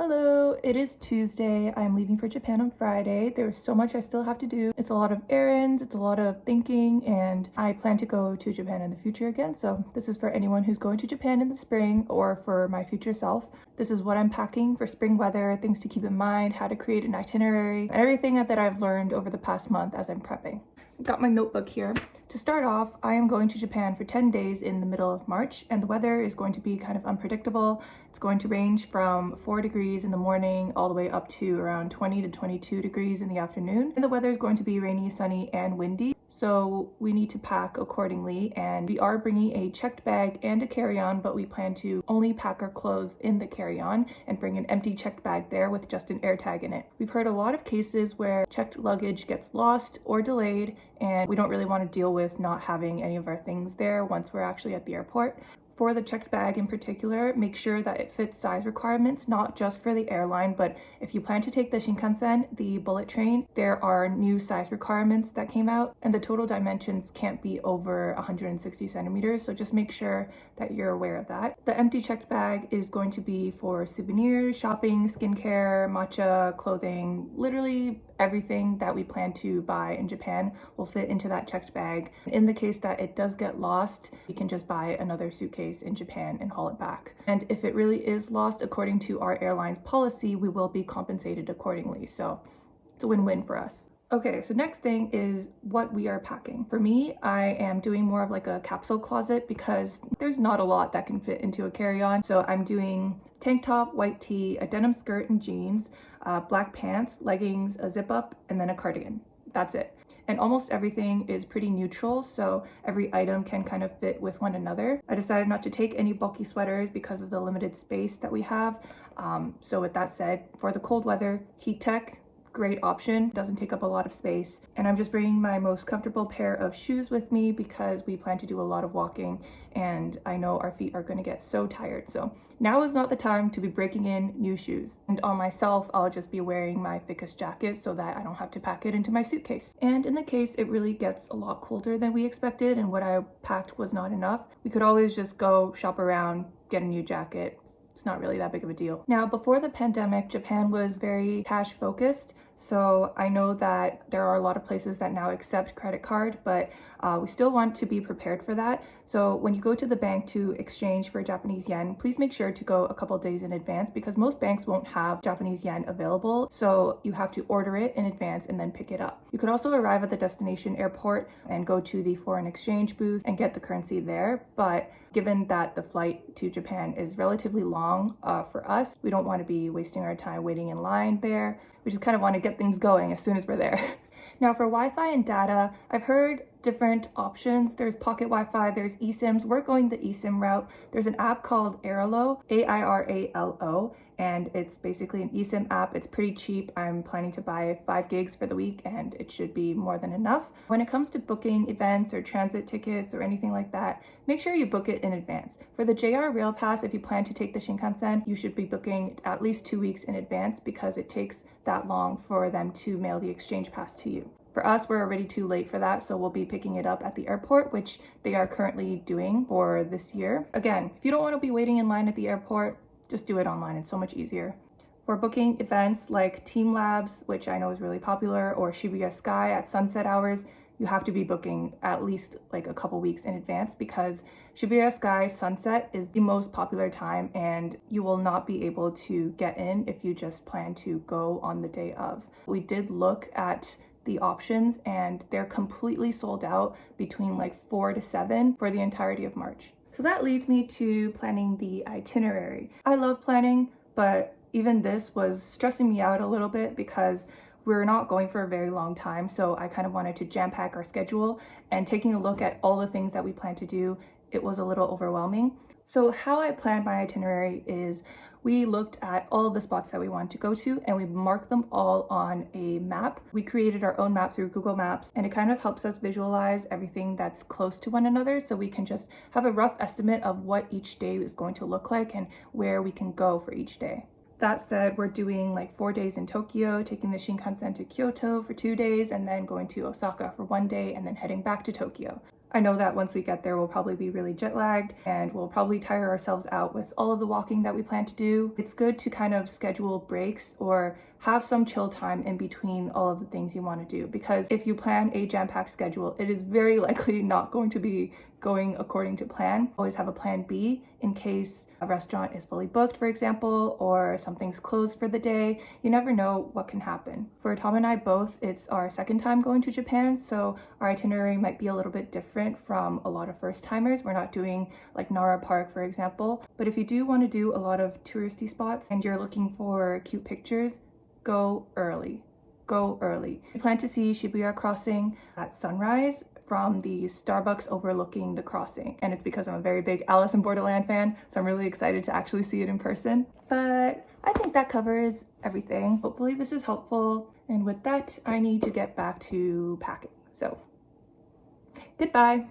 Hello, it is Tuesday. I'm leaving for Japan on Friday. There's so much I still have to do. It's a lot of errands, it's a lot of thinking, and I plan to go to Japan in the future again. So this is for anyone who's going to Japan in the spring or for my future self. This is what I'm packing for spring weather, things to keep in mind, how to create an itinerary, and everything that I've learned over the past month as I'm prepping. Got my notebook here. To start off, I am going to Japan for 10 days in the middle of March, and the weather is going to be kind of unpredictable. It's going to range from 4 degrees in the morning all the way up to around 20 to 22 degrees in the afternoon. And the weather is going to be rainy, sunny, and windy. So we need to pack accordingly, and we are bringing a checked bag and a carry-on, but we plan to only pack our clothes in the carry-on and bring an empty checked bag there with just an air tag in it. We've heard a lot of cases where checked luggage gets lost or delayed, and we don't really want to deal with not having any of our things there once we're actually at the airport. For the checked bag in particular, make sure that it fits size requirements, not just for the airline, but if you plan to take the Shinkansen, the bullet train, there are new size requirements that came out, and the total dimensions can't be over 160 centimeters, so just make sure that you're aware of that. The empty checked bag is going to be for souvenirs, shopping, skincare, matcha, clothing, literally everything that we plan to buy in Japan will fit into that checked bag. In the case that it does get lost, you can just buy another suitcase in Japan and haul it back. And if it really is lost, according to our airline's policy, we will be compensated accordingly. So it's a win-win for us. Okay, so next thing is what we are packing. For me, I am doing more of like a capsule closet because there's not a lot that can fit into a carry-on. So I'm doing tank top, white tee, a denim skirt and jeans, black pants, leggings, a zip up, and then a cardigan. That's it. And almost everything is pretty neutral, so every item can kind of fit with one another. I decided not to take any bulky sweaters because of the limited space that we have. So with that said, for the cold weather, heat tech, great option, doesn't take up a lot of space. And I'm just bringing my most comfortable pair of shoes with me because we plan to do a lot of walking and I know our feet are going to get so tired. So now is not the time to be breaking in new shoes. And on myself, I'll just be wearing my thickest jacket so that I don't have to pack it into my suitcase. And in the case it really gets a lot colder than we expected and what I packed was not enough, we could always just go shop around, get a new jacket. It's not really that big of a deal. Now, before the pandemic, Japan was very cash focused. So I know that there are a lot of places that now accept credit card, but we still want to be prepared for that. So when you go to the bank to exchange for Japanese yen, please make sure to go a couple days in advance because most banks won't have Japanese yen available. So you have to order it in advance and then pick it up. You could also arrive at the destination airport and go to the foreign exchange booth and get the currency there. But given that the flight to Japan is relatively long for us, we don't want to be wasting our time waiting in line there. We just kind of want to get things going as soon as we're there. Now for Wi-Fi and data, I've heard different options. There's pocket Wi-Fi, there's eSIMs. We're going the eSIM route. There's an app called Airalo, A-I-R-A-L-O, and it's basically an eSIM app. It's pretty cheap. I'm planning to buy 5 gigs for the week and it should be more than enough. When it comes to booking events or transit tickets or anything like that, make sure you book it in advance. For the JR Rail Pass, if you plan to take the Shinkansen, you should be booking at least 2 weeks in advance because it takes that long for them to mail the exchange pass to you. For us, we're already too late for that, so we'll be picking it up at the airport, which they are currently doing for this year. Again, if you don't want to be waiting in line at the airport, just do it online. It's so much easier. For booking events like Team Labs, which I know is really popular, or Shibuya Sky at sunset hours, you have to be booking at least like a couple weeks in advance because Shibuya Sky sunset is the most popular time and you will not be able to get in if you just plan to go on the day of. We did look at the options and they're completely sold out between like 4 to 7 for the entirety of March. So that leads me to planning the itinerary. I love planning, but even this was stressing me out a little bit because we're not going for a very long time. So I kind of wanted to jam pack our schedule, and taking a look at all the things that we plan to do, it was a little overwhelming. So how I planned my itinerary is we looked at all of the spots that we wanted to go to and we marked them all on a map. We created our own map through Google Maps and it kind of helps us visualize everything that's close to one another so we can just have a rough estimate of what each day is going to look like and where we can go for each day. That said, we're doing like 4 days in Tokyo, taking the Shinkansen to Kyoto for 2 days and then going to Osaka for 1 day and then heading back to Tokyo. I know that once we get there, we'll probably be really jet lagged and we'll probably tire ourselves out with all of the walking that we plan to do. It's good to kind of schedule breaks or have some chill time in between all of the things you want to do, because if you plan a jam-packed schedule, it is very likely not going to be going according to plan. Always have a plan B in case a restaurant is fully booked, for example, or something's closed for the day. You never know what can happen. For Tom and I both, it's our second time going to Japan, so our itinerary might be a little bit different from a lot of first timers. We're not doing like Nara Park, for example. But if you do want to do a lot of touristy spots and you're looking for cute pictures, go early. Go early. We plan to see Shibuya Crossing at sunrise from the Starbucks overlooking the crossing. And it's because I'm a very big Alice in Borderland fan, so I'm really excited to actually see it in person. But I think that covers everything. Hopefully this is helpful. And with that, I need to get back to packing. So, goodbye.